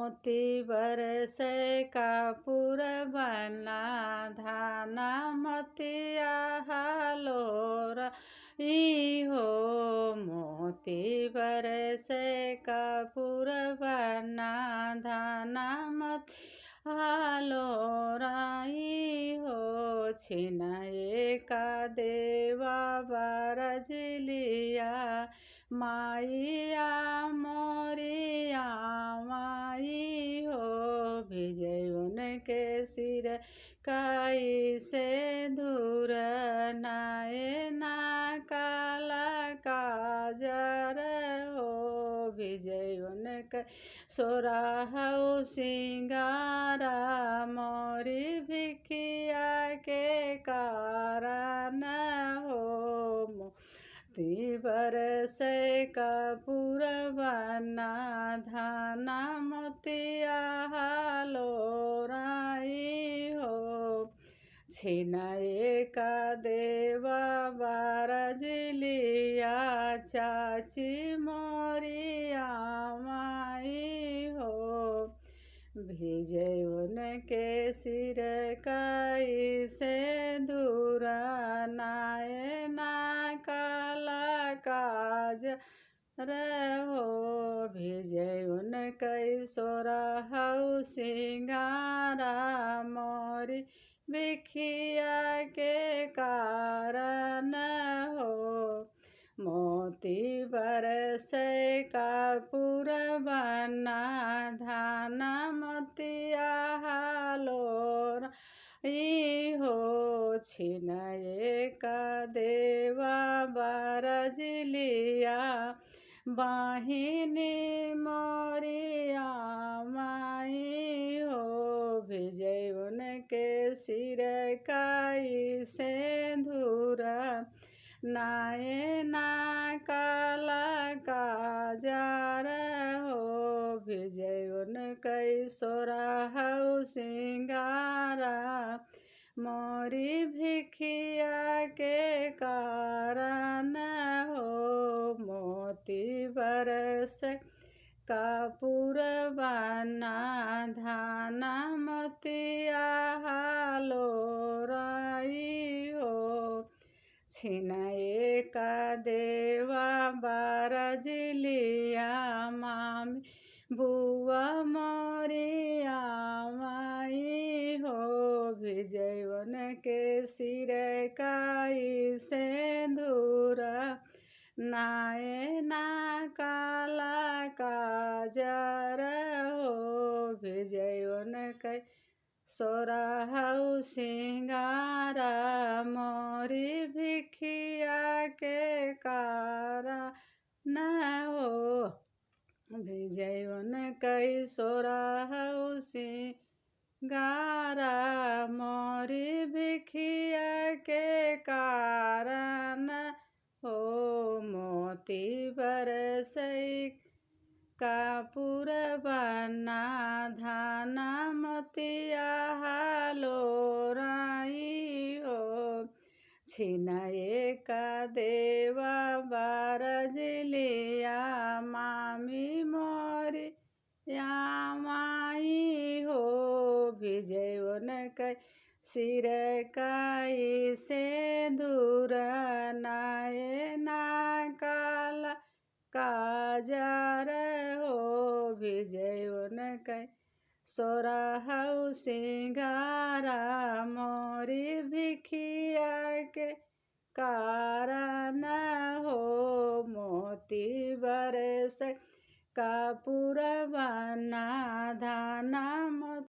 मोती बरसे कपूर बना धाना मोतिया हालोर हो। मोती बरसे कपूर बना धाना मोती हालोराई हो। छिनाए का देवा बरजलिया माइया मोरिया माई हो। विजय उनके सिर काई से दूर नाए ना काला काजर हो। विजय उनके सोराहु सिंगारा मोरी भिखिया के कारण हो। मोती बरसे कपूर बना धाना मोतिया हालोराई हो। छिनाए का देवा बरजलिया चाची मोरिया माई हो। विजय उनके सिर काई से दूर नाए ना काला काज हो। विजय उनके सोराहु सिंगारा मोरी भिखिया के कारण हो। मोती बरसे कपूर बना धाना मोतिया हालोर हो। छिनाए का देवा बरजलिया बाहिनी मोरिया माई हो। विजय उनके सिर काई से दूर नाए ना काला काजर हो। विजय उनके सोराहु सिंगारा मोरी भिखिया के कारण हो। मोती बरसे कपूर बना धाना मोतिया हालोराई हो। छिनाए का देवा बरजलिया मामी बुआ मोरिया माई हो। विजय उनके सिर काई से दूर नाए ना काला काजर हो। विजय उनके सोराहु सिंगारा मोरी भिखिया के कारण हो। विजय उनके सोराहु सिंगारा मोरी भिखिया के कारण हो। मोती बरसे कपूर बना धाना मोतिया हालोराई हो। छिनाए का देवा बरजलिया मामी मोरिया माई हो। विजय उनके सिर काई से दूर नाए ना काला काजर हो। विजय उनके सोराहु सिंगारा मोरी भिखिया के कारण हो। मोती बरसे कपूर बना धाना